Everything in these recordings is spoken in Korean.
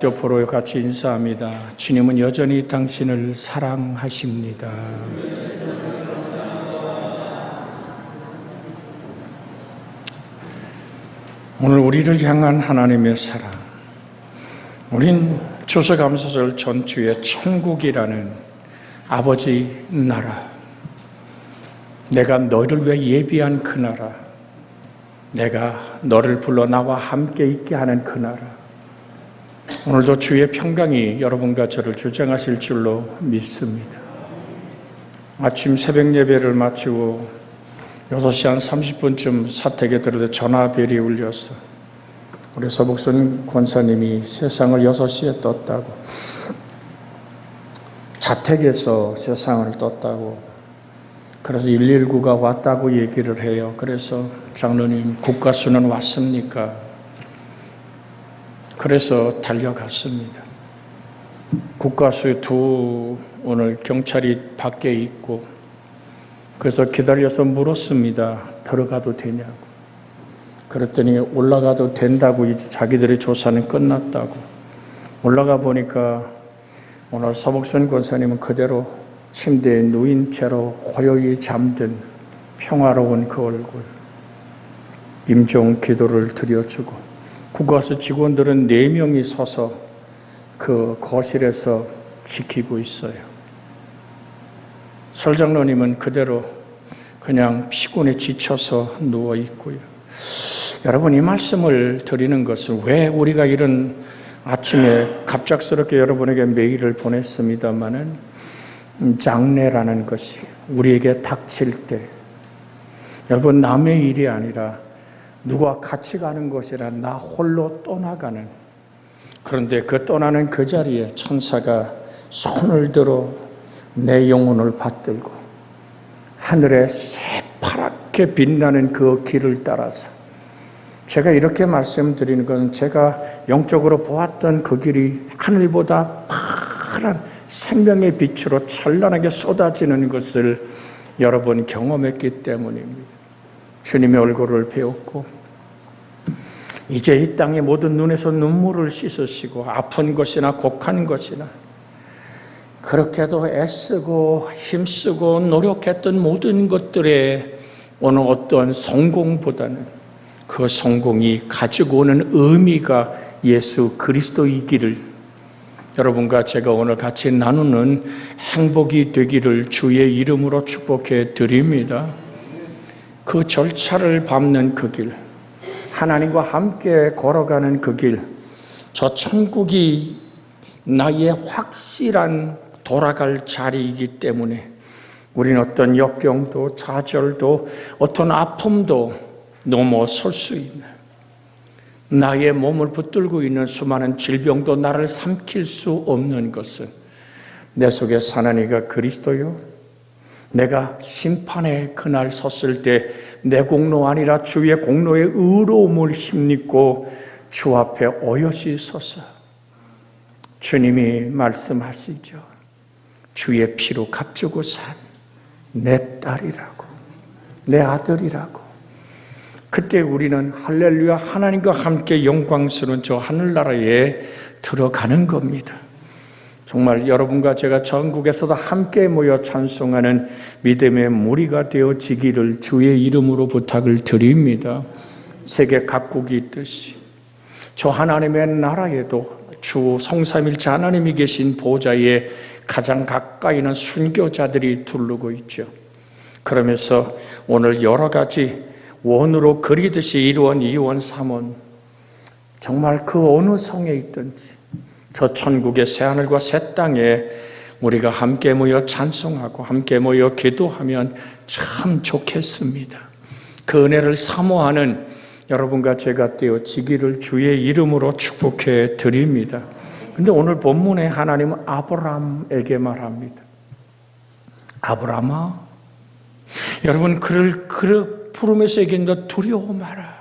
옆으로 같이 인사합니다. 주님은 여전히 당신을 사랑하십니다. 오늘 우리를 향한 하나님의 사랑. 우린 추수감사절 전주에 천국이라는 아버지 나라, 내가 너를 위해 예비한 그 나라, 내가 너를 불러 나와 함께 있게 하는 그 나라, 오늘도 주의 평강이 여러분과 저를 주장하실 줄로 믿습니다. 아침 새벽 예배를 마치고 6시 한 30분쯤 사택에 들어도 전화벨이 울렸어. 우리 서복순 권사님이 세상을 6시에 떴다고, 자택에서 세상을 떴다고, 그래서 119가 왔다고 얘기를 해요. 그래서 장로님, 국가수는 왔습니까? 그래서 달려갔습니다. 국가수 오늘 경찰이 밖에 있고, 그래서 기다려서 물었습니다. 들어가도 되냐고. 그랬더니 올라가도 된다고, 이제 자기들의 조사는 끝났다고. 올라가 보니까 오늘 서복순 권사님은 그대로 침대에 누인 채로 고요히 잠든 평화로운 그 얼굴, 임종 기도를 드려주고, 국가수 직원들은 4명이 서서 그 거실에서 지키고 있어요. 설장로님은 그대로 그냥 피곤에 지쳐서 누워 있고요. 여러분, 이 말씀을 드리는 것은, 왜 우리가 이런 아침에 갑작스럽게 여러분에게 메일을 보냈습니다마는, 장례라는 것이 우리에게 닥칠 때, 여러분, 남의 일이 아니라 누구와 같이 가는 것이라 나 홀로 떠나가는, 그런데 그 떠나는 그 자리에 천사가 손을 들어 내 영혼을 받들고 하늘에 새파랗게 빛나는 그 길을 따라서, 제가 이렇게 말씀드리는 것은 제가 영적으로 보았던 그 길이 하늘보다 파란 생명의 빛으로 찬란하게 쏟아지는 것을 여러 번 경험했기 때문입니다. 주님의 얼굴을 배웠고, 이제 이 땅의 모든 눈에서 눈물을 씻으시고, 아픈 것이나 곡한 것이나 그렇게도 애쓰고 힘쓰고 노력했던 모든 것들에 오늘 어떤 성공보다는 그 성공이 가지고 오는 의미가 예수 그리스도이기를, 여러분과 제가 오늘 같이 나누는 행복이 되기를 주의 이름으로 축복해 드립니다. 그 절차를 밟는 그 길, 하나님과 함께 걸어가는 그 길, 저 천국이 나의 확실한 돌아갈 자리이기 때문에 우리는 어떤 역경도 좌절도 어떤 아픔도 넘어설 수 있는, 나의 몸을 붙들고 있는 수많은 질병도 나를 삼킬 수 없는 것은, 내 속에 사는 이가 그리스도요, 내가 심판의 그날 섰을 때 내 공로 아니라 주의 공로의 의로움을 힘입고 주 앞에 어여시 서서 주님이 말씀하시죠. 주의 피로 값주고 산 내 딸이라고, 내 아들이라고. 그때 우리는 할렐루야, 하나님과 함께 영광스러운 저 하늘나라에 들어가는 겁니다. 정말 여러분과 제가 전국에서도 함께 모여 찬송하는 믿음의 무리가 되어지기를 주의 이름으로 부탁을 드립니다. 세계 각국이 있듯이 저 하나님의 나라에도 주 성삼일체 하나님이 계신 보좌에 가장 가까이는 순교자들이 두르고 있죠. 그러면서 오늘 여러 가지 원으로 그리듯이 1원, 2원, 3원, 정말 그 어느 성에 있든지 저 천국의 새하늘과 새 땅에 우리가 함께 모여 찬송하고 함께 모여 기도하면 참 좋겠습니다. 그 은혜를 사모하는 여러분과 제가 되어지기를 주의 이름으로 축복해 드립니다. 근데 오늘 본문에 하나님은 아브라함에게 말합니다. 아브라함아, 여러분 그를 부르면서 얘기한다. 두려워 마라.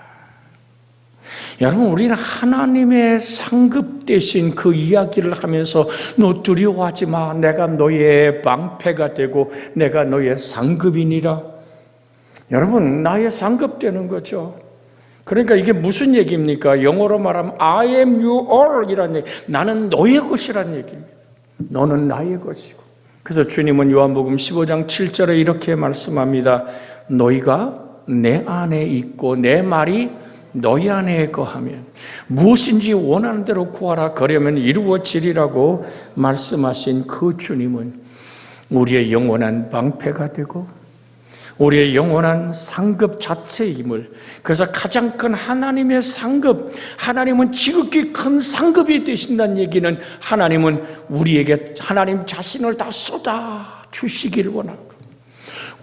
여러분, 우리는 하나님의 상급 대신 그 이야기를 하면서 너 두려워하지 마. 내가 너의 방패가 되고 내가 너의 상급이니라. 여러분, 나의 상급 되는 거죠. 그러니까 이게 무슨 얘기입니까? 영어로 말하면 I am your 이라는 얘기. 나는 너의 것이라는 얘기입니다. 너는 나의 것이고. 그래서 주님은 요한복음 15장 7절에 이렇게 말씀합니다. 너희가 내 안에 있고 내 말이 너희 안에 거하면 무엇인지 원하는 대로 구하라. 그러면 이루어지리라고 말씀하신 그 주님은 우리의 영원한 방패가 되고 우리의 영원한 상급 자체임을, 그래서 가장 큰 하나님의 상급, 하나님은 지극히 큰 상급이 되신다는 얘기는 하나님은 우리에게 하나님 자신을 다 쏟아 주시기를 원하고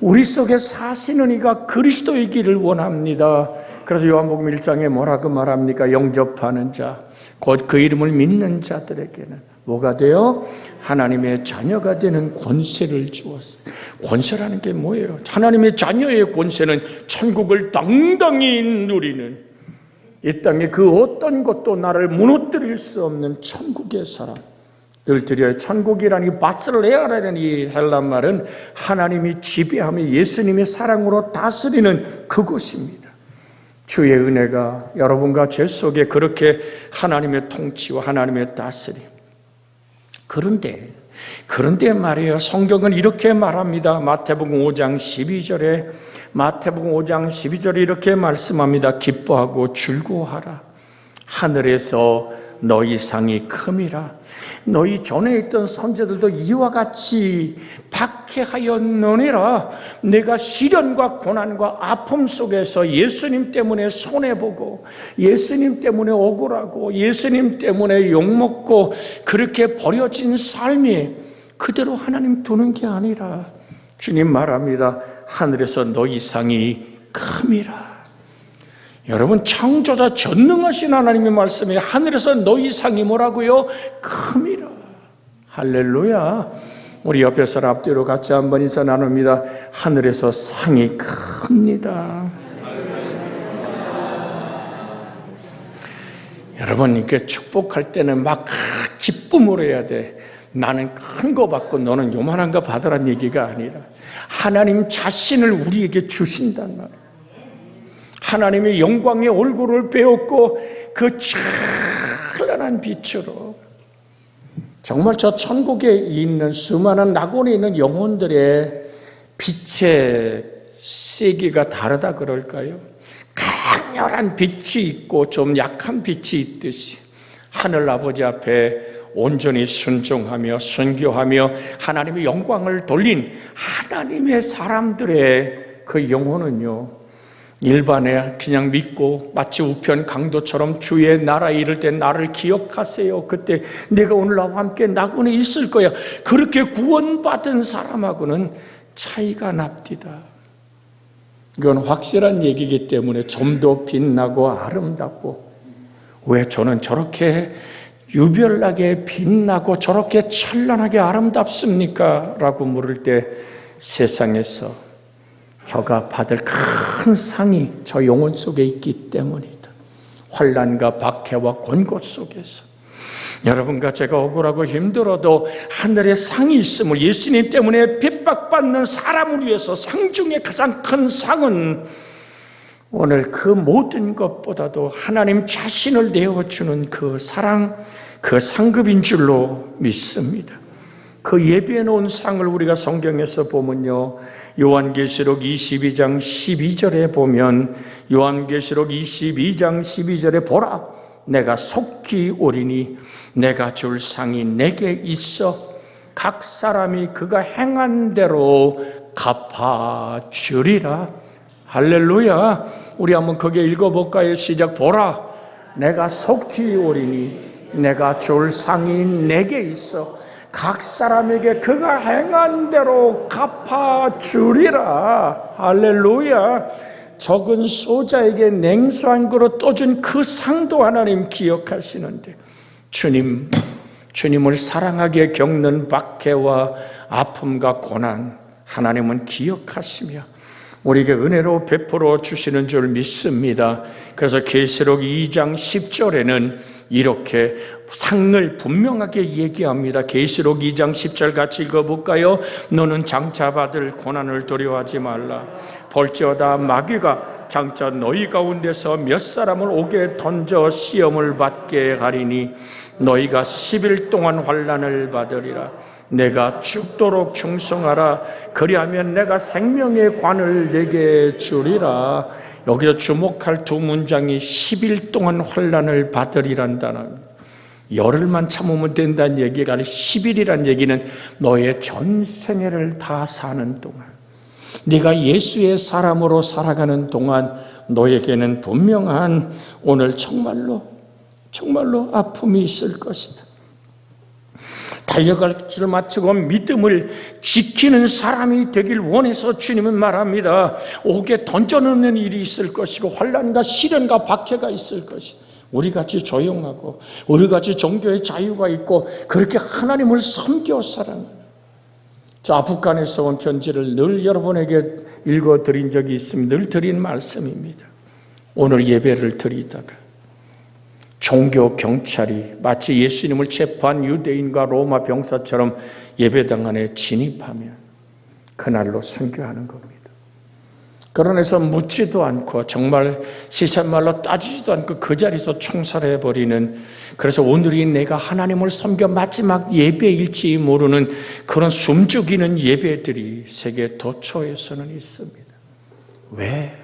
우리 속에 사시는 이가 그리스도이기를 원합니다. 그래서 요한복음 1장에 뭐라고 말합니까? 영접하는 자, 곧 그 이름을 믿는 자들에게는 뭐가 돼요? 하나님의 자녀가 되는 권세를 주었어요. 권세라는 게 뭐예요? 하나님의 자녀의 권세는 천국을 당당히 누리는, 이 땅에 그 어떤 것도 나를 무너뜨릴 수 없는 천국의 사람. 늘 드려요. 천국이라는 이 바슬레아라는 이 헬란 말은 하나님이 지배하며 예수님의 사랑으로 다스리는 그곳입니다. 주의 은혜가 여러분과 제 속에 그렇게 하나님의 통치와 하나님의 다스림. 그런데 말이에요. 성경은 이렇게 말합니다. 마태복음 5장 12절에 이렇게 말씀합니다. 기뻐하고 즐거워하라. 하늘에서 너희 상이 큼이라. 너희 전에 있던 선지자들도 이와 같이 박해하였느니라. 내가 시련과 고난과 아픔 속에서 예수님 때문에 손해보고 예수님 때문에 억울하고 예수님 때문에 욕먹고 그렇게 버려진 삶이 그대로 하나님 두는 게 아니라 주님 말합니다. 하늘에서 너희 상이 큼이라. 여러분, 창조자 전능하신 하나님의 말씀에 하늘에서 너희 상이 뭐라고요? 큼이라. 할렐루야. 우리 옆에 사람 앞뒤로 같이 한번 인사 나눕니다. 하늘에서 상이 큽니다. 여러분, 이렇게 축복할 때는 막 기쁨으로 해야 돼. 나는 큰 거 받고 너는 요만한 거 받으란 얘기가 아니라 하나님 자신을 우리에게 주신단 말이에요. 하나님의 영광의 얼굴을 배웠고 그 찬란한 빛으로 정말 저 천국에 있는 수많은 낙원에 있는 영혼들의 빛의 세계가 다르다 그럴까요? 강렬한 빛이 있고 좀 약한 빛이 있듯이 하늘 아버지 앞에 온전히 순종하며 순교하며 하나님의 영광을 돌린 하나님의 사람들의 그 영혼은요, 일반에 그냥 믿고 마치 우편 강도처럼 주의 나라에 이를 때 나를 기억하세요. 그때 내가 오늘 나와 함께 낙원에 있을 거야. 그렇게 구원받은 사람하고는 차이가 납디다. 이건 확실한 얘기이기 때문에 좀 더 빛나고 아름답고, 왜 저는 저렇게 유별나게 빛나고 저렇게 찬란하게 아름답습니까? 라고 물을 때 세상에서 저가 받을 큰 상이 저 영혼 속에 있기 때문이다. 환난과 박해와 권고 속에서 여러분과 제가 억울하고 힘들어도 하늘에 상이 있음을, 예수님 때문에 핍박받는 사람을 위해서 상 중에 가장 큰 상은 오늘 그 모든 것보다도 하나님 자신을 내어주는 그 사랑, 그 상급인 줄로 믿습니다. 그 예비해 놓은 상을 우리가 성경에서 보면요, 요한계시록 22장 12절에 보면, 요한계시록 22장 12절에 보라, 내가 속히 오리니 내가 줄 상이 내게 있어 각 사람이 그가 행한 대로 갚아주리라. 할렐루야. 우리 한번 그게 읽어볼까요? 시작. 보라, 내가 속히 오리니 내가 줄 상이 내게 있어 각 사람에게 그가 행한 대로 갚아주리라. 할렐루야. 적은 소자에게 냉수 한 그릇 떠준 그 상도 하나님 기억하시는데, 주님을 사랑하게 겪는 박해와 아픔과 고난 하나님은 기억하시며 우리에게 은혜로 베풀어 주시는 줄 믿습니다. 그래서 계시록 2장 10절에는 이렇게 상을 분명하게 얘기합니다. 계시록 2장 10절 같이 읽어볼까요? 너는 장차 받을 고난을 두려워하지 말라. 볼지어다 마귀가 장차 너희 가운데서 몇 사람을 옥에 던져 시험을 받게 하리니 너희가 10일 동안 환난을 받으리라. 내가 죽도록 충성하라. 그리하면 내가 생명의 관을 내게 주리라. 여기서 주목할 두 문장이 10일 동안 환난을 받으리란다는, 열흘만 참으면 된다는 얘기가 아니라 10일이란 얘기는 너의 전생애를 다 사는 동안, 네가 예수의 사람으로 살아가는 동안 너에게는 분명한 오늘 정말로 아픔이 있을 것이다. 달려갈 줄 마치고 믿음을 지키는 사람이 되길 원해서 주님은 말합니다. 옥에 던져놓는 일이 있을 것이고 환난과 시련과 박해가 있을 것이다. 우리같이 조용하고 우리같이 종교의 자유가 있고 그렇게 하나님을 섬겨 살아가는, 저 아프간에서 온 편지를 늘 여러분에게 읽어드린 적이 있습니다. 늘 드린 말씀입니다. 오늘 예배를 드리다가 종교 경찰이 마치 예수님을 체포한 유대인과 로마 병사처럼 예배당 안에 진입하면 그날로 순교하는 겁니다. 그러면서 묻지도 않고 정말 시샘말로 따지지도 않고 그 자리에서 총살해버리는, 그래서 오늘이 내가 하나님을 섬겨 마지막 예배일지 모르는 그런 숨죽이는 예배들이 세계 도처에서는 있습니다. 왜?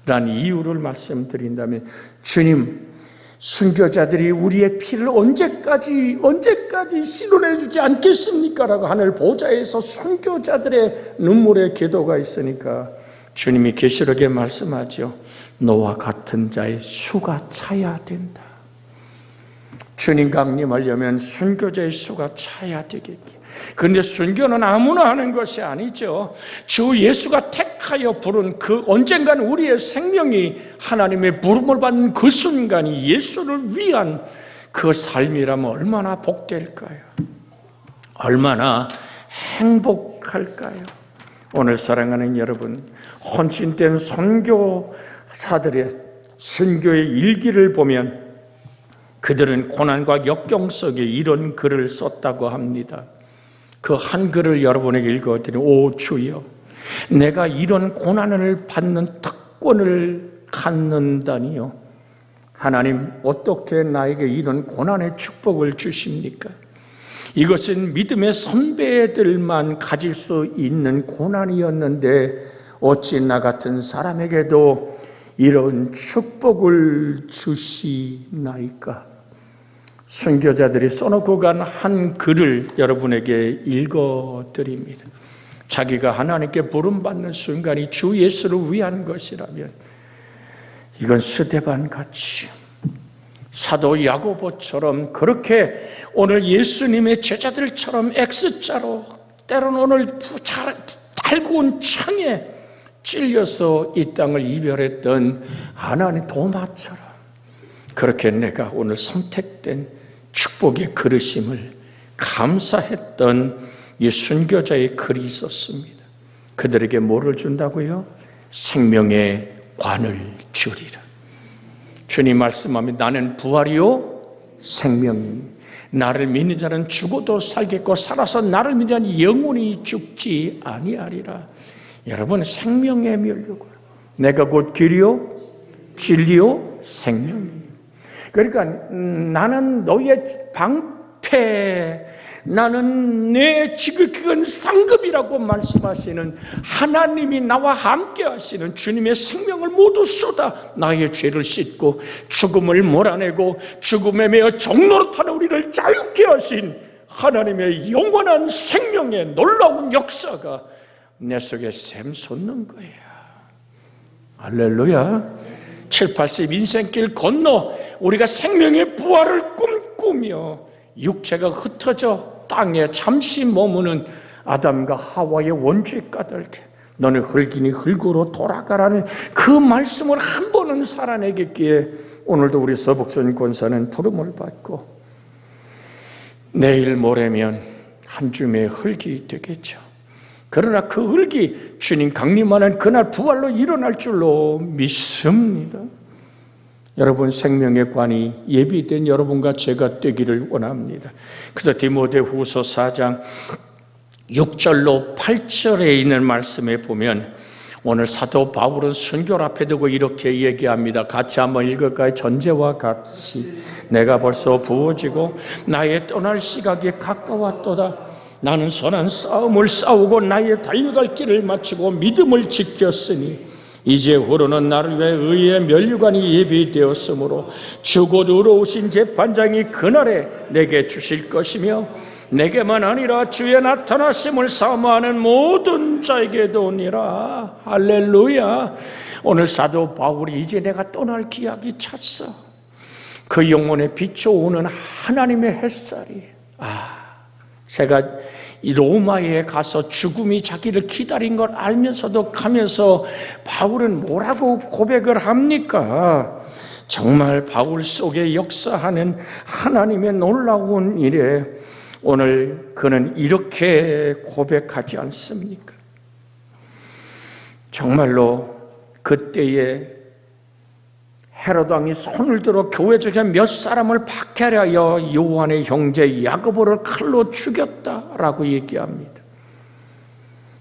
라는 이유를 말씀드린다면, 주님, 순교자들이 우리의 피를 언제까지 실현해주지 않겠습니까? 라고 하늘 보좌에서 순교자들의 눈물의 기도가 있으니까 주님이 계시록에 말씀하죠. 너와 같은 자의 수가 차야 된다. 주님 강림하려면 순교자의 수가 차야 되겠기에. 그런데 순교는 아무나 하는 것이 아니죠. 주 예수가 택하여 부른 그 언젠가는 우리의 생명이 하나님의 부름을 받는 그 순간이 예수를 위한 그 삶이라면 얼마나 복될까요? 얼마나 행복할까요? 오늘 사랑하는 여러분, 헌신된 선교사들의 순교의 일기를 보면 그들은 고난과 역경 속에 이런 글을 썼다고 합니다. 그 한 글을 여러분에게 읽어드리면, 오 주여, 내가 이런 고난을 받는 특권을 갖는다니요. 하나님, 어떻게 나에게 이런 고난의 축복을 주십니까? 이것은 믿음의 선배들만 가질 수 있는 고난이었는데 어찌 나 같은 사람에게도 이런 축복을 주시나이까? 순교자들이 써놓고 간 한 글을 여러분에게 읽어드립니다. 자기가 하나님께 부름받는 순간이 주 예수를 위한 것이라면 이건 스데반같이 사도 야고보처럼 그렇게 오늘 예수님의 제자들처럼 X자로 때로는 오늘 달구운 창에 찔려서 이 땅을 이별했던 하나님 도마처럼 그렇게 내가 오늘 선택된 축복의 그릇임을 감사했던 이 순교자의 글이 있었습니다. 그들에게 뭐를 준다고요? 생명의 관을 주리라. 주님 말씀합니다. 나는 부활이요 생명이, 나를 믿는 자는 죽어도 살겠고 살아서 나를 믿는 자는 영원히 죽지 아니하리라. 여러분, 생명의 면류관, 내가 곧 길이요 진리요 생명이에요. 그러니까 나는 너의 방패, 나는 내 지극히 상급이라고 말씀하시는 하나님이 나와 함께 하시는 주님의 생명을 모두 쏟아 나의 죄를 씻고 죽음을 몰아내고 죽음에 매어 종노릇하는 우리를 자유케 하신 하나님의 영원한 생명의 놀라운 역사가 내 속에 샘솟는 거야. 할렐루야. 7, 80 인생길 건너 우리가 생명의 부활을 꿈꾸며 육체가 흩어져 땅에 잠시 머무는 아담과 하와의 원죄 까닭에 너는 흙이니 흙으로 돌아가라는 그 말씀을 한 번은 살아내겠기에 오늘도 우리 서복선 권사는 부름을 받고 내일 모레면 한 줌의 흙이 되겠죠. 그러나 그 흙이 주님 강림하는 그날 부활로 일어날 줄로 믿습니다. 여러분, 생명의 관이 예비된 여러분과 제가 되기를 원합니다. 그래서 디모데후서 4장 6절로 8절에 있는 말씀에 보면 오늘 사도 바울은 순교 앞에 두고 이렇게 얘기합니다. 같이 한번 읽을까요? 전제와 같이 내가 벌써 부어지고 나의 떠날 시각이 가까웠도다. 나는 선한 싸움을 싸우고 나의 달려갈 길을 마치고 믿음을 지켰으니 이제후로는 나를 위해 의의 면류관이 예비되었으므로 주곧 의로우신 재판장이 그날에 내게 주실 것이며 내게만 아니라 주의 나타나심을 사모하는 모든 자에게도 오니라. 할렐루야. 오늘 사도 바울이 이제 내가 떠날 기약이 찼어. 그 영혼에 비춰오는 하나님의 햇살이 제가 이 로마에 가서 죽음이 자기를 기다린 걸 알면서도 가면서 바울은 뭐라고 고백을 합니까? 정말 바울 속에 역사하는 하나님의 놀라운 일에 오늘 그는 이렇게 고백하지 않습니까? 정말로 그때에 헤롯 왕이 손을 들어 교회 중에 몇 사람을 박해하여 요한의 형제 야고보를 칼로 죽였다라고 얘기합니다.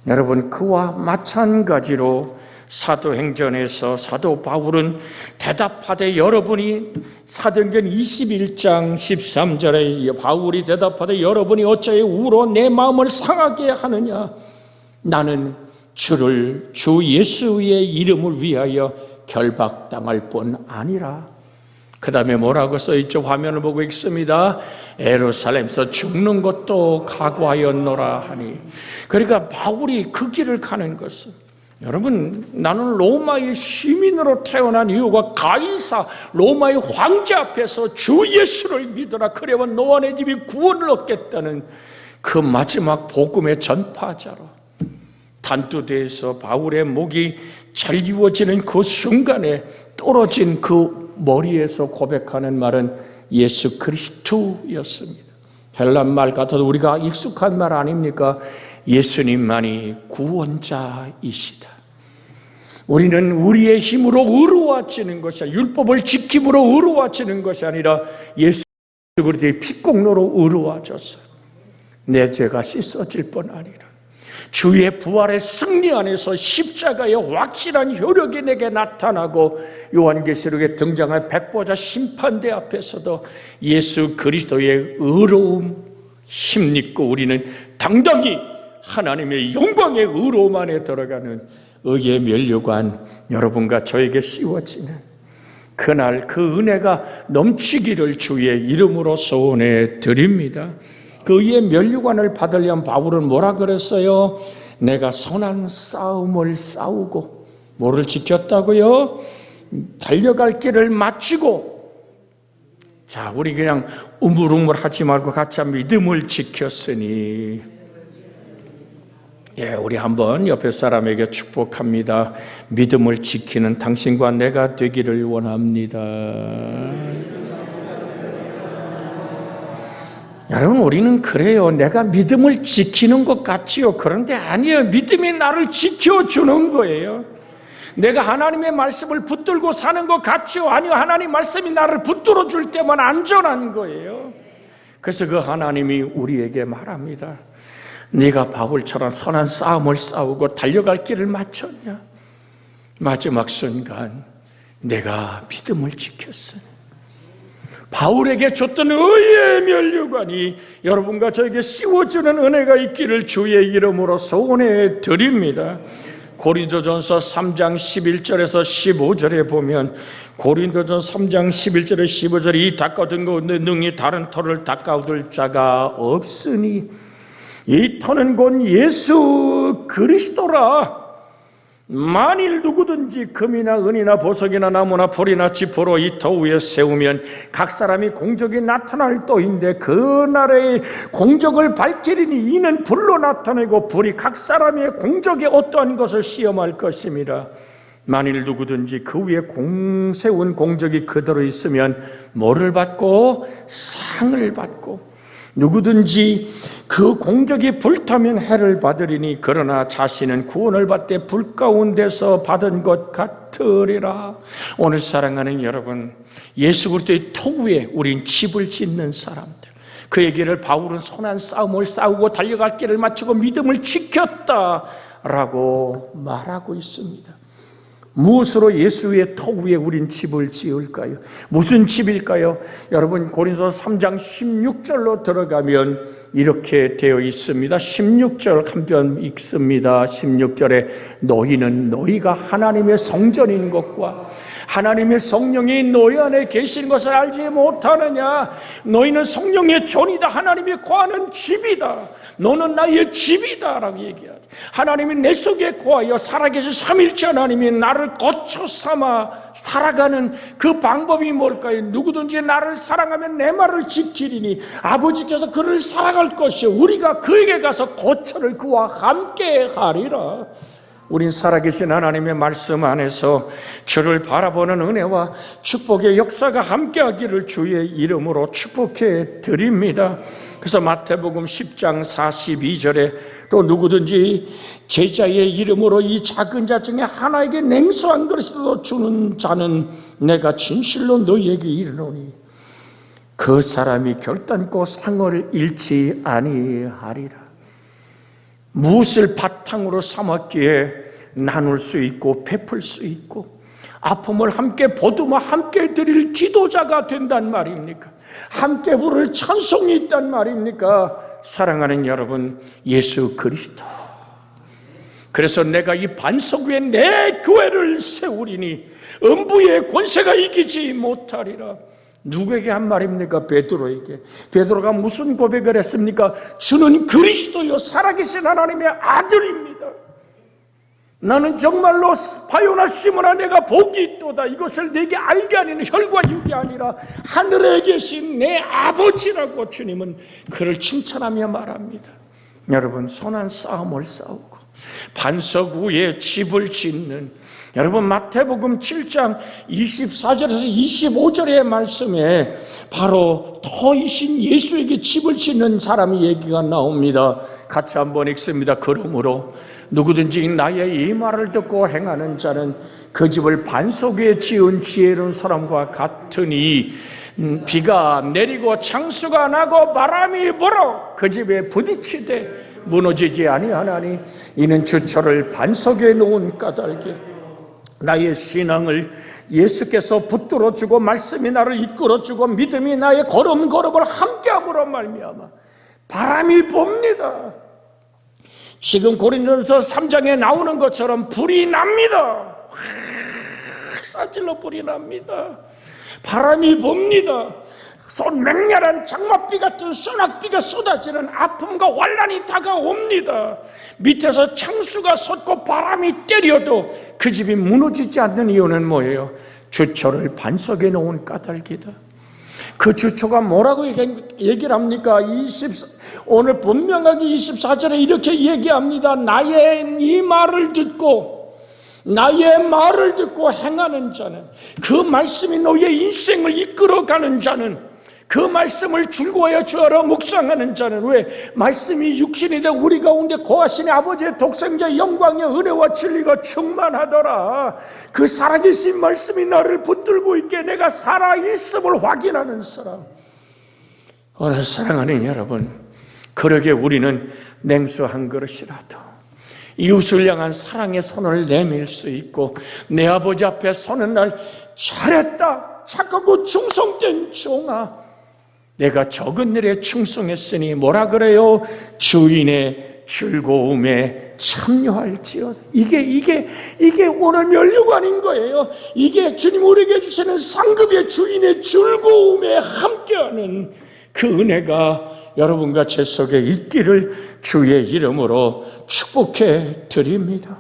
여러분, 그와 마찬가지로 사도행전에서 사도 바울은 대답하되 여러분이 사도행전 21장 13절에 바울이 대답하되 여러분이 어찌 울어 내 마음을 상하게 하느냐. 나는 주 예수의 이름을 위하여 결박당할 뿐 아니라. 그 다음에 뭐라고 써있죠? 화면을 보고 읽습니다. 예루살렘에서 죽는 것도 각오하였노라 하니. 그러니까 바울이 그 길을 가는 것은, 여러분, 나는 로마의 시민으로 태어난 이유가 가이사 로마의 황제 앞에서 주 예수를 믿어라. 그래야 너와 내 집이 구원을 얻겠다는 그 마지막 복음의 전파자로 단두대에서 바울의 목이 잘리워지는 그 순간에 떨어진 그 머리에서 고백하는 말은 예수 그리스도였습니다. 헬란 말 같아도 우리가 익숙한 말 아닙니까? 예수님만이 구원자이시다. 우리는 우리의 힘으로 의로워지는 것이 아니라, 율법을 지킴으로 의로워지는 것이 아니라 예수 그리스도의 피공로로 의로워졌어요. 내 죄가 씻어질 뿐 아니라 주의 부활의 승리 안에서 십자가의 확실한 효력이 내게 나타나고, 요한계시록에 등장한 백보자 심판대 앞에서도 예수 그리스도의 의로움 힘입고 우리는 당당히 하나님의 영광의 의로움 안에 들어가는 의의 면류관, 여러분과 저에게 씌워지는 그날 그 은혜가 넘치기를 주의 이름으로 소원해 드립니다. 그 의의 면류관을 받으려면 바울은 뭐라 그랬어요? 내가 선한 싸움을 싸우고 뭐를 지켰다고요? 달려갈 길을 마치고. 자, 우리 그냥 우물우물 하지 말고 같이 한번 믿음을 지켰으니. 우리 한번 옆에 사람에게 축복합니다. 믿음을 지키는 당신과 내가 되기를 원합니다. 여러분, 우리는 그래요. 내가 믿음을 지키는 것 같지요. 그런데 아니에요. 믿음이 나를 지켜주는 거예요. 내가 하나님의 말씀을 붙들고 사는 것 같지요. 아니요. 하나님 말씀이 나를 붙들어 줄 때만 안전한 거예요. 그래서 그 하나님이 우리에게 말합니다. 네가 바울처럼 선한 싸움을 싸우고 달려갈 길을 마쳤냐? 마지막 순간 내가 믿음을 지켰으니. 바울에게 줬던 의의 면류관이 여러분과 저에게 씌워주는 은혜가 있기를 주의 이름으로 소원해 드립니다. 고린도전서 3장 11절에서 15절에 보면, 고린도전서 3장 11절에 15절에 이 닦아둔 가운데 능히 다른 터를 닦아둘 자가 없으니 이 터는 곧 예수 그리스도라. 만일 누구든지 금이나 은이나 보석이나 나무나 불이나 지포로 이 터 위에 세우면 각 사람이 공적이 나타날 터인데 그 날의 공적을 밝히리니 이는 불로 나타내고 불이 각 사람의 공적에 어떠한 것을 시험할 것입니다. 만일 누구든지 그 위에 세운 공적이 그대로 있으면 뭐를 받고? 상을 받고, 누구든지 그 공적이 불타면 해를 받으리니 그러나 자신은 구원을 받되 불 가운데서 받은 것 같으리라. 오늘 사랑하는 여러분, 예수 그리스도의 터 위에 우린 집을 짓는 사람들, 그 얘기를 바울은 선한 싸움을 싸우고 달려갈 길을 마치고 믿음을 지켰다 라고 말하고 있습니다. 무엇으로 예수의 터 위에 우린 집을 지을까요? 무슨 집일까요? 여러분 고린도서 3장 16절로 들어가면 이렇게 되어 있습니다. 16절 한편 읽습니다. 16절에 너희는 너희가 하나님의 성전인 것과 하나님의 성령이 너희 안에 계시는 것을 알지 못하느냐? 너희는 성령의 전이다. 하나님이 거하는 집이다. 너는 나의 집이다 라고 얘기하죠. 하나님이 내 속에 거하여 살아계신 삼일째 하나님이 나를 거처 삼아 살아가는 그 방법이 뭘까요? 누구든지 나를 사랑하면 내 말을 지키리니 아버지께서 그를 사랑할 것이요 우리가 그에게 가서 거처를 그와 함께 하리라. 우린 살아계신 하나님의 말씀 안에서 주를 바라보는 은혜와 축복의 역사가 함께하기를 주의 이름으로 축복해 드립니다. 그래서 마태복음 10장 42절에 또 누구든지 제자의 이름으로 이 작은 자 중에 하나에게 냉수한 그릇이라도 주는 자는 내가 진실로 너희에게 이르노니 그 사람이 결단코 상을 잃지 아니하리라. 무엇을 바탕으로 삼았기에 나눌 수 있고 베풀 수 있고 아픔을 함께 보듬어 함께 드릴 기도자가 된단 말입니까? 함께 부를 찬송이 있단 말입니까? 사랑하는 여러분, 예수 그리스도. 그래서 내가 이 반석 위에 내 교회를 세우리니 음부의 권세가 이기지 못하리라. 누구에게 한 말입니까? 베드로에게. 베드로가 무슨 고백을 했습니까? 주는 그리스도요 살아계신 하나님의 아들입니다. 나는 정말로 바요나 시몬아 내가 복이 있도다. 이것을 내게 알게 하는 혈과 육이 아니라 하늘에 계신 내 아버지라고 주님은 그를 칭찬하며 말합니다. 여러분, 선한 싸움을 싸우고 반석 위에 집을 짓는, 여러분 마태복음 7장 24절에서 25절의 말씀에 바로 터이신 예수에게 집을 짓는 사람의 얘기가 나옵니다. 같이 한번 읽습니다. 그러므로 누구든지 나의 이 말을 듣고 행하는 자는 그 집을 반석 위에 지은 지혜로운 사람과 같으니 비가 내리고 창수가 나고 바람이 불어 그 집에 부딪히되 무너지지 아니하나니 이는 주철을 반석 위에 놓은 까닭에 나의 신앙을 예수께서 붙들어주고 말씀이 나를 이끌어주고 믿음이 나의 걸음걸음을 함께함으로 말미암아 바람이 붑니다. 지금 고린도서 3장에 나오는 것처럼 불이 납니다. 확 사질러 불이 납니다. 바람이 붑니다. 맹렬한 장맛비 같은 소낙비가 쏟아지는 아픔과 환난이 다가옵니다. 밑에서 창수가 솟고 바람이 때려도 그 집이 무너지지 않는 이유는 뭐예요? 주초를 반석에 놓은 까닭이다. 그 주초가 뭐라고 얘기를 합니까? 오늘 분명하게 24절에 이렇게 얘기합니다. 나의 이 말을 듣고 행하는 자는, 그 말씀이 너의 인생을 이끌어가는 자는, 그 말씀을 즐거워하여 주하러 묵상하는 자는, 왜? 말씀이 육신이 되어 우리 가운데 거하시니 아버지의 독생자의 영광의 은혜와 진리가 충만하더라. 그 살아계신 말씀이 나를 붙들고 있게 내가 살아있음을 확인하는 사람. 오늘 사랑하는 여러분, 그러게 우리는 냉수 한 그릇이라도 이웃을 향한 사랑의 손을 내밀 수 있고, 내 아버지 앞에 서는 날 잘했다, 착하고 충성된 종아, 내가 적은 일에 충성했으니 뭐라 그래요? 주인의 즐거움에 참여할지어다. 이게 오늘 면류관인 거예요. 이게 주님 우리에게 주시는 상급의 주인의 즐거움에 함께하는 그 은혜가 여러분과 제 속에 있기를 주의 이름으로 축복해 드립니다.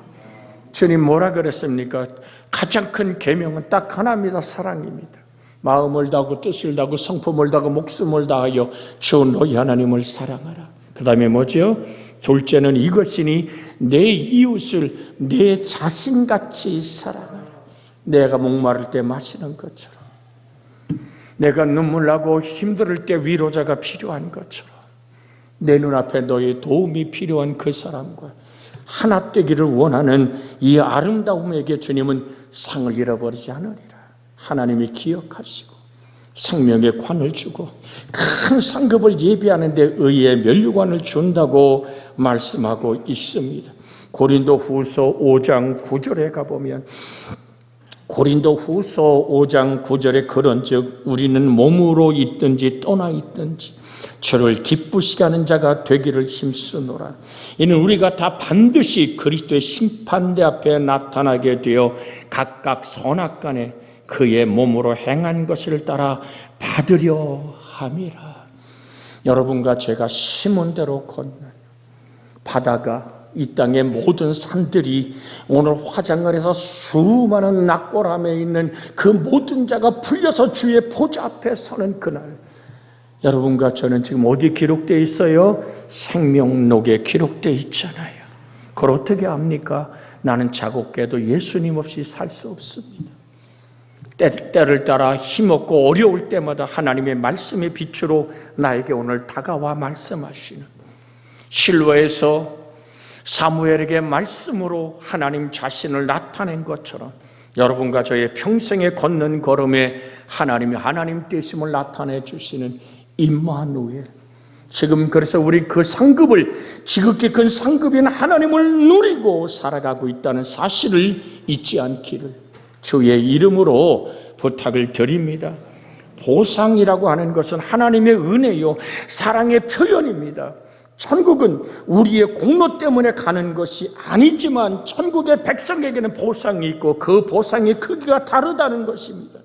주님 뭐라 그랬습니까? 가장 큰 계명은 딱 하나입니다. 사랑입니다. 마음을 다하고 뜻을 다하고 성품을 다하고 목숨을 다하여 주 너희 하나님을 사랑하라. 그 다음에 뭐죠? 둘째는 이것이니 내 이웃을 내 자신같이 사랑하라. 내가 목마를 때 마시는 것처럼, 내가 눈물 나고 힘들 때 위로자가 필요한 것처럼, 내 눈앞에 너의 도움이 필요한 그 사람과 하나 되기를 원하는 이 아름다움에게 주님은 상을 잃어버리지 않으리라. 하나님이 기억하시고 생명의 관을 주고 큰 상급을 예비하는 데 의의 면류관을 준다고 말씀하고 있습니다. 고린도후서 5장 9절에 가보면 고린도후서 5장 9절에 그런즉 우리는 몸으로 있든지 떠나 있든지 주를 기쁘시게 하는 자가 되기를 힘쓰노라. 이는 우리가 다 반드시 그리스도의 심판대 앞에 나타나게 되어 각각 선악간에 그의 몸으로 행한 것을 따라 받으려 함이라. 여러분과 제가 심은 대로 건너요. 바다가 이 땅의 모든 산들이 오늘 화장을 해서 수많은 낙고람에 있는 그 모든 자가 풀려서 주의 보좌 앞에 서는 그날, 여러분과 저는 지금 어디 기록되어 있어요? 생명록에 기록되어 있잖아요. 그걸 어떻게 압니까? 나는 자국깨도 예수님 없이 살 수 없습니다. 때를 따라 힘없고 어려울 때마다 하나님의 말씀의 빛으로 나에게 오늘 다가와 말씀하시는, 실로에서 사무엘에게 말씀으로 하나님 자신을 나타낸 것처럼 여러분과 저의 평생에 걷는 걸음에 하나님이 하나님 되심을 나타내 주시는 임마누엘. 지금 그래서 우리 그 상급을, 지극히 큰 상급인 하나님을 누리고 살아가고 있다는 사실을 잊지 않기를 주의 이름으로 부탁을 드립니다. 보상이라고 하는 것은 하나님의 은혜요, 사랑의 표현입니다. 천국은 우리의 공로 때문에 가는 것이 아니지만 천국의 백성에게는 보상이 있고 그 보상의 크기가 다르다는 것입니다.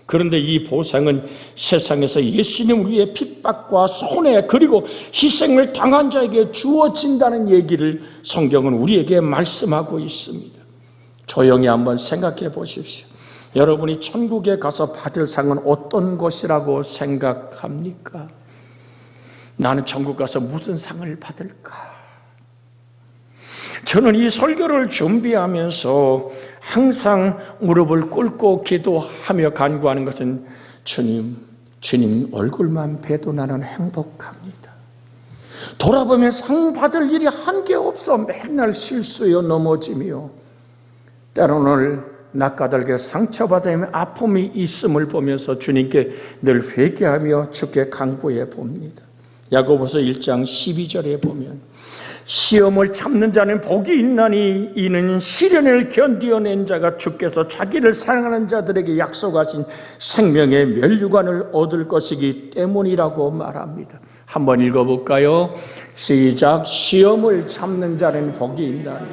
그런데 이 보상은 세상에서 예수님 우리의 핍박과 손해 그리고 희생을 당한 자에게 주어진다는 얘기를 성경은 우리에게 말씀하고 있습니다. 조용히 한번 생각해 보십시오. 여러분이 천국에 가서 받을 상은 어떤 것이라고 생각합니까? 나는 천국 가서 무슨 상을 받을까? 저는 이 설교를 준비하면서 항상 무릎을 꿇고 기도하며 간구하는 것은 주님 얼굴만 봬도 나는 행복합니다. 돌아보면 상 받을 일이 한 게 없어 맨날 실수요 넘어지며 때로는 낯가들게 상처받으며 아픔이 있음을 보면서 주님께 늘 회개하며 주께 간구해 봅니다. 야고보서 1장 12절에 보면 시험을 참는 자는 복이 있나니 이는 시련을 견디어낸 자가 주께서 자기를 사랑하는 자들에게 약속하신 생명의 면류관을 얻을 것이기 때문이라고 말합니다. 한번 읽어볼까요? 시작. 시험을 참는 자는 복이 있나니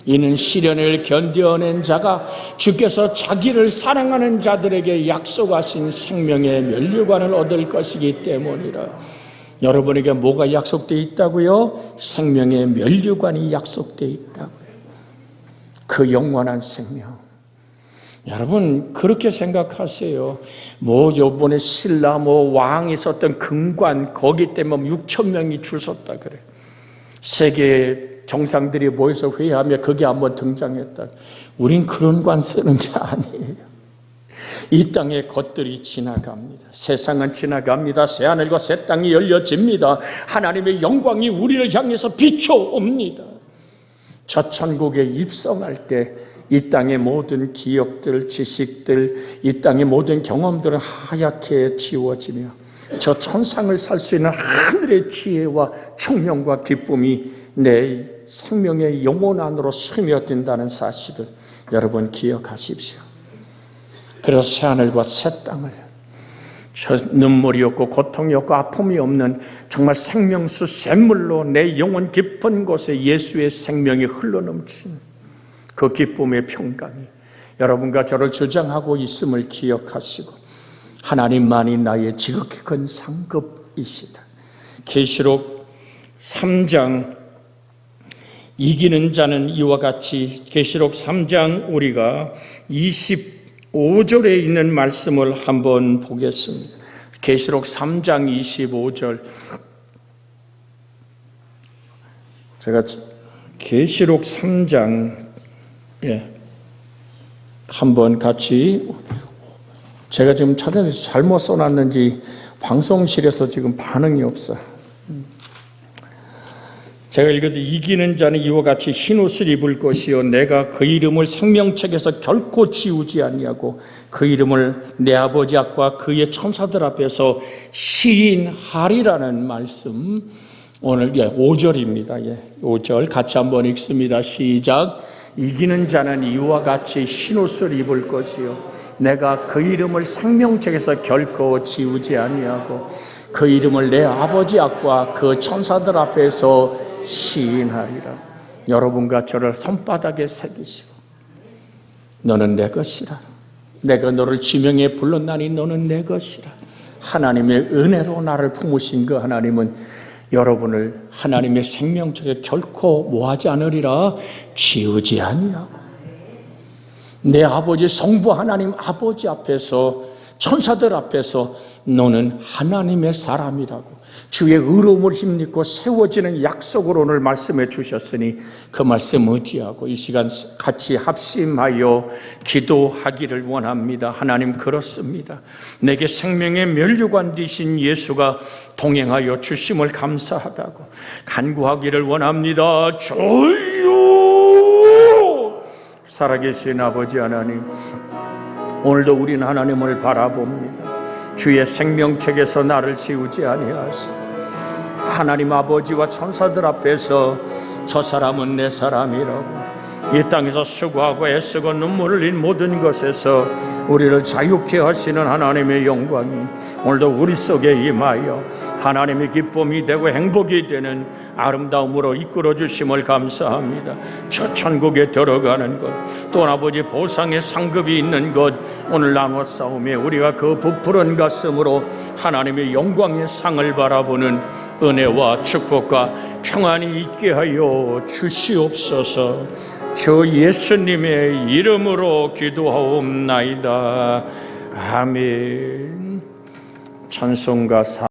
이는 시련을 견디어낸 자가 주께서 자기를 사랑하는 자들에게 약속하신 생명의 면류관을 얻을 것이기 때문이라. 여러분에게 뭐가 약속되어 있다고요? 생명의 면류관이 약속되어 있다고요. 그 영원한 생명. 여러분 그렇게 생각하세요. 요번에 신라 왕이 있었던 금관 거기 때문에 6,000명이 줄 섰다 그래. 세계 정상들이 모여서 회의하며 거기 한번 등장했다. 우린 그런 관 쓰는 게 아니에요. 이 땅의 것들이 지나갑니다. 세상은 지나갑니다. 새하늘과 새 땅이 열려집니다. 하나님의 영광이 우리를 향해서 비춰옵니다. 저 천국에 입성할 때 이 땅의 모든 기억들, 지식들, 이 땅의 모든 경험들은 하얗게 지워지며 저 천상을 살 수 있는 하늘의 지혜와 총명과 기쁨이 내 생명의 영혼 안으로 스며든다는 사실을 여러분 기억하십시오. 그래서 새하늘과 새 땅을 눈물이 없고 고통이 없고 아픔이 없는 정말 생명수 샘물로 내 영혼 깊은 곳에 예수의 생명이 흘러넘치는 그 기쁨의 평강이 여러분과 저를 주장하고 있음을 기억하시고 하나님만이 나의 지극히 큰 상급이시다. 계시록 3장 이기는 자는 이와 같이 계시록 3장 우리가 25절에 있는 말씀을 한번 보겠습니다. 계시록 3장 25절. 제가 계시록 3장 한번 같이 제가 지금 찾아서 잘못 써놨는지 방송실에서 지금 반응이 없어. 제가 읽어도 이기는 자는 이와 같이 흰옷을 입을 것이요 내가 그 이름을 생명책에서 결코 지우지 아니하고 그 이름을 내 아버지 앞과 그의 천사들 앞에서 시인하리라는 말씀. 오늘 5절입니다. 5절 같이 한번 읽습니다. 시작. 이기는 자는 이와 같이 흰옷을 입을 것이요 내가 그 이름을 생명책에서 결코 지우지 아니하고 그 이름을 내 아버지 앞과 그 천사들 앞에서 시인하리라. 여러분과 저를 손바닥에 새기시고 너는 내 것이라. 내가 너를 지명해 불렀나니 너는 내 것이라. 하나님의 은혜로 나를 품으신 그 하나님은 여러분을 하나님의 생명책에 결코 뭐하지 않으리라. 지우지 아니하고 내 아버지 성부 하나님 아버지 앞에서 천사들 앞에서 너는 하나님의 사람이라고 주의 의로움을 힘입고 세워지는 약속을 오늘 말씀해 주셨으니 그 말씀 의지하고 이 시간 같이 합심하여 기도하기를 원합니다. 하나님 그렇습니다. 내게 생명의 면류관 되신 예수가 동행하여 주심을 감사하다고 간구하기를 원합니다. 주여 살아계신 아버지 하나님, 오늘도 우리는 하나님을 바라봅니다. 주의 생명책에서 나를 지우지 아니하시고 하나님 아버지와 천사들 앞에서 저 사람은 내 사람이라고 이 땅에서 수고하고 애쓰고 눈물을 흘린 모든 것에서 우리를 자유케 하시는 하나님의 영광이 오늘도 우리 속에 임하여 하나님의 기쁨이 되고 행복이 되는 아름다움으로 이끌어 주심을 감사합니다. 저 천국에 들어가는 것, 또 아버지 보상의 상급이 있는 것 오늘 나눠 싸움에 우리가 그 부풀은 가슴으로 하나님의 영광의 상을 바라보는 은혜와 축복과 평안이 있게 하여 주시옵소서. 주 예수님의 이름으로 기도하옵나이다. 아멘. 찬송가